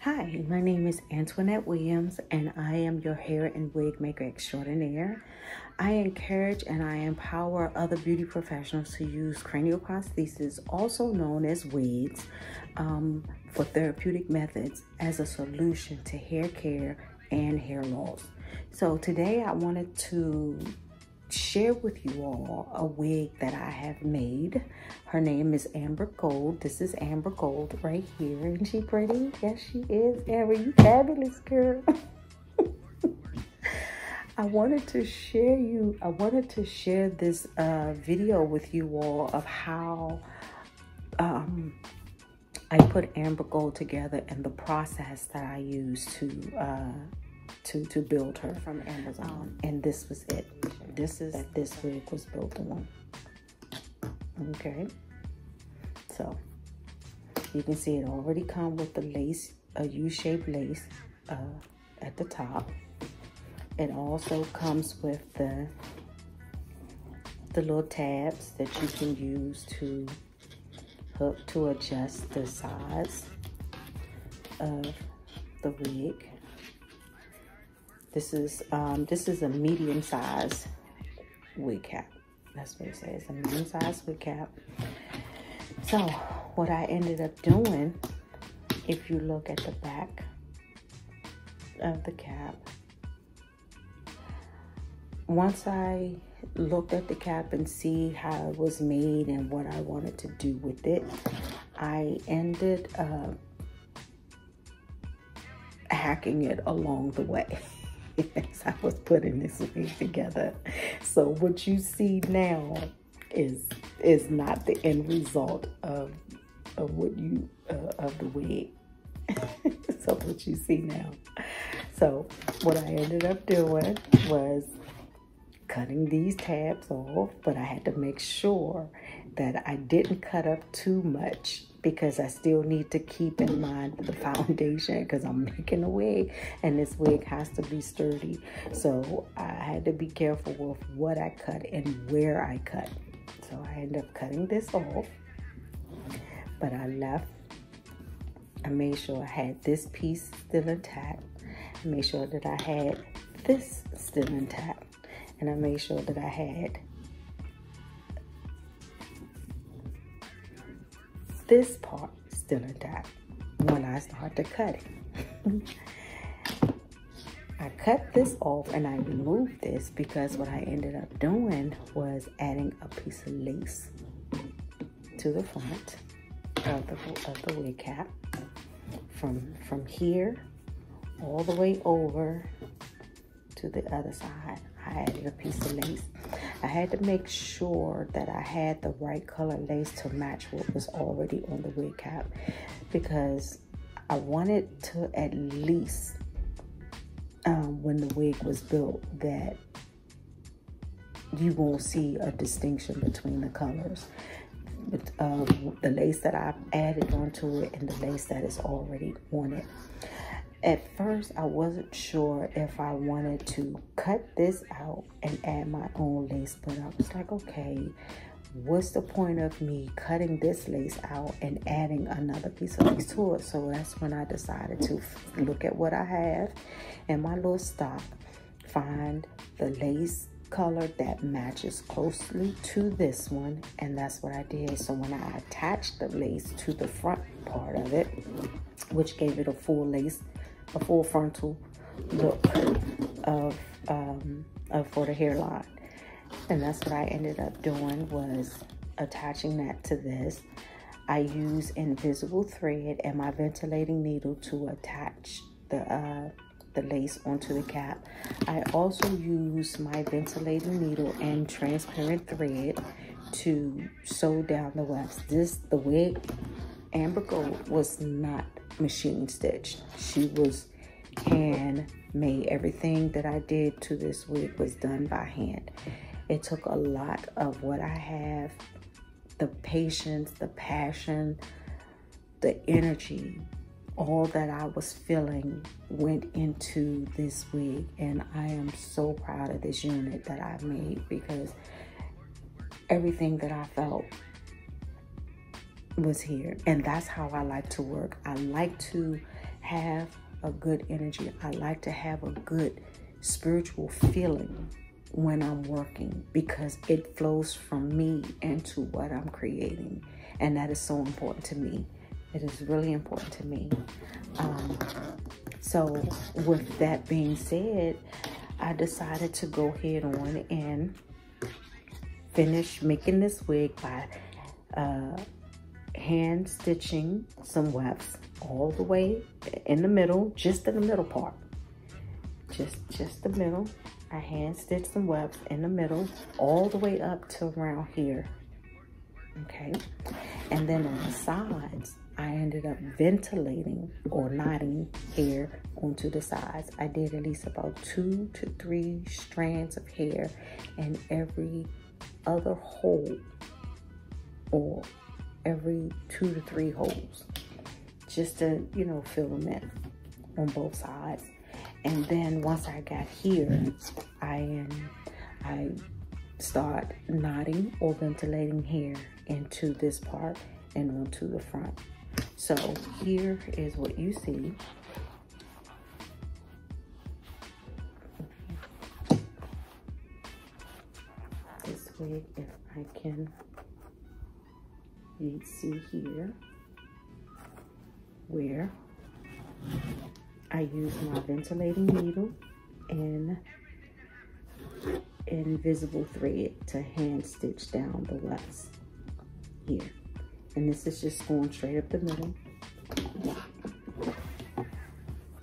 Hi, my name is Antoinette Williams, and I am your hair and wig maker extraordinaire. I encourage and I empower other beauty professionals to use cranioprosthesis, also known as wigs, for therapeutic methods as a solution to hair care and hair loss. So today I wanted to share with you all a wig that I have made. Her name is Amber Gold. This is Amber Gold right here. Isn't she pretty? Yes, she is. Amber, you fabulous, girl. I wanted to share this video with you all of how I put Amber Gold together and the process that I use to build her from Amazon. And this was it. This wig was built on. Okay, so you can see it already come with the lace, a U-shaped lace at the top. It also comes with the little tabs that you can use to hook to adjust the size of the wig. This is a medium size wig cap. That's what it says, a medium size wig cap. So what I ended up doing, if you look at the back of the cap, once I looked at the cap and see how it was made and what I wanted to do with it, I ended up hacking it along the way as I was putting this wig together. So what you see now is not the end result of what you of the wig. So what you see now. So what I ended up doing was cutting these tabs off, but I had to make sure that I didn't cut up too much because I still need to keep in mind the foundation because I'm making a wig and this wig has to be sturdy. So I had to be careful with what I cut and where I cut. So I ended up cutting this off, but I made sure I had this piece still intact. I made sure that I had this still intact. And I made sure that I had this part still intact when I started cutting. I cut this off and I removed this because what I ended up doing was adding a piece of lace to the front of the wig cap from here all the way over to the other side. I added a piece of lace. I had to make sure that I had the right color lace to match what was already on the wig cap because I wanted to at least, when the wig was built, that you won't see a distinction between the colors. But the lace that I've added onto it and the lace that is already on it. At first, I wasn't sure if I wanted to cut this out and add my own lace, but I was like, okay, what's the point of me cutting this lace out and adding another piece of lace to it? So that's when I decided to look at what I have in my little stock, find the lace color that matches closely to this one, and that's what I did. So when I attached the lace to the front part of it, which gave it a full frontal look of for the hairline, and that's what I ended up doing was attaching that to this. I use invisible thread and my ventilating needle to attach the lace onto the cap. I also use my ventilating needle and transparent thread to sew down the wefts. The wig, Amber Gold, was not machine stitched. She was handmade. Everything that I did to this wig was done by hand. It took a lot of what I have, the patience, the passion, the energy, all that I was feeling went into this wig, and I am so proud of this unit that I made because everything that I felt was here. And that's how I like to work. I like to have a good energy. I like to have a good spiritual feeling when I'm working, because it flows from me into what I'm creating. And that is so important to me. It is really important to me. So with that being said, I decided to go ahead on and finish making this wig by hand stitching some wefts all the way in the middle, just in the middle part. Just the middle. I hand stitched some wefts in the middle all the way up to around here. Okay. And then on the sides, I ended up ventilating or knotting hair onto the sides. I did at least about 2 to 3 strands of hair in every other hole, or every 2 to 3 holes, just to, you know, fill them in on both sides. And then once I got here, I start knotting or ventilating hair into this part and onto the front. So here is what you see. This wig, if I can, you see here where I use my ventilating needle and invisible thread to hand stitch down the wefts here. And this is just going straight up the middle.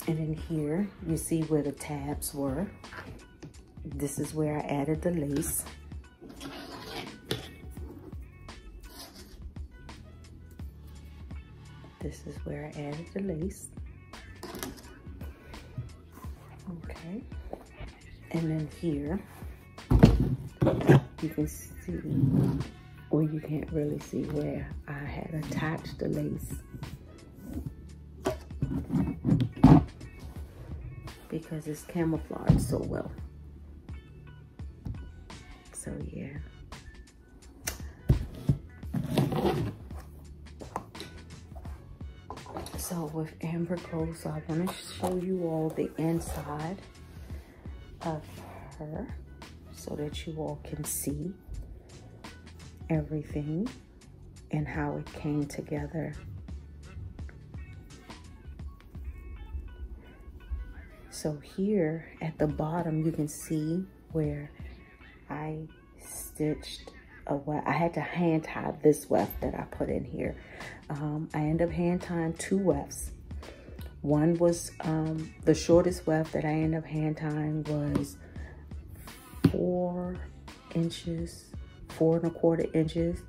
And in here, you see where the tabs were. This is where I added the lace. This is where I added the lace. Okay. And then here, you can see, or you can't really see, where I had attached the lace, because it's camouflaged so well. So yeah. So with Amber Gold, so I want to show you all the inside of her so that you all can see everything and how it came together. So here at the bottom, you can see where I stitched a weft. I had to hand tie this weft that I put in here. I ended up hand tying 2 wefts. One was, the shortest weft that I ended up hand tying was 4 inches, 4 1/4 inches.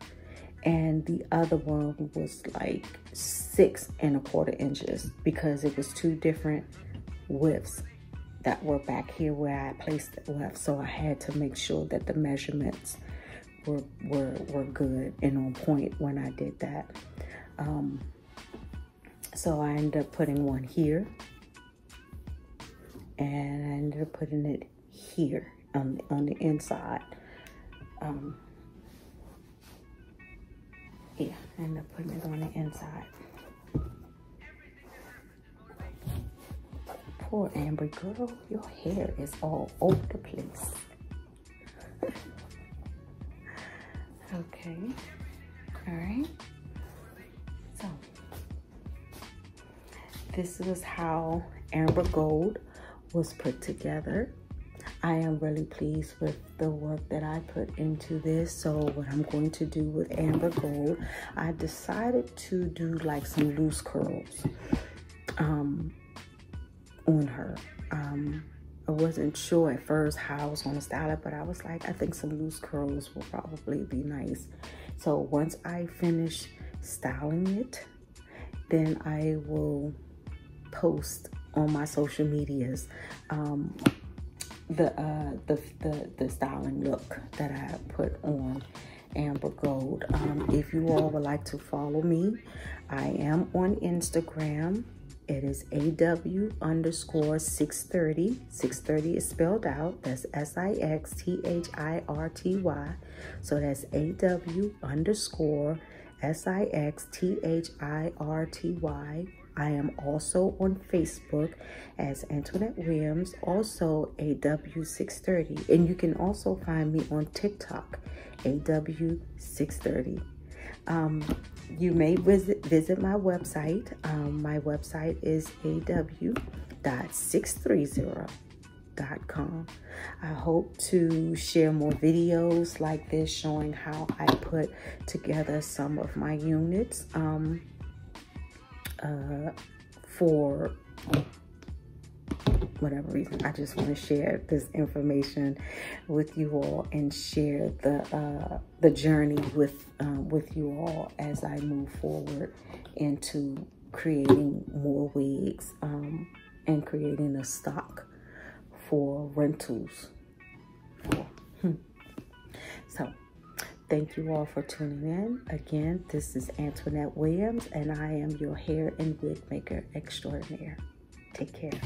And the other one was like 6 1/4 inches, because it was 2 different widths that were back here where I placed the weft. So I had to make sure that the measurements were good and on point when I did that. So I ended up putting one here, and I ended up putting it here on the inside. Yeah, I ended up putting it on the inside. Poor Amber girl, your hair is all over the place. Okay, all right. So this was how Amber Gold was put together. I am really pleased with the work that I put into this. So what I'm going to do with Amber Gold, I decided to do like some loose curls on her. I wasn't sure at first how I was going to style it, but I was like, I think some loose curls will probably be nice. So once I finish styling it, then I will post on my social medias the styling look that I put on Amber Gold. If you all would like to follow me, I am on Instagram. It is AW_630. 630 is spelled out. That's SIXTHIRTY. So that's AW_SIXTHIRTY I am also on Facebook as Antoinette Williams, also AW630. And you can also find me on TikTok, AW630. You may visit my website. My website is aw.630.com. I hope to share more videos like this showing how I put together some of my units for whatever reason. I just want to share this information with you all and share the journey with you all as I move forward into creating more wigs and creating a stock for rentals. So thank you all for tuning in. Again, this is Antoinette Williams, and I am your hair and wig maker extraordinaire. Take care.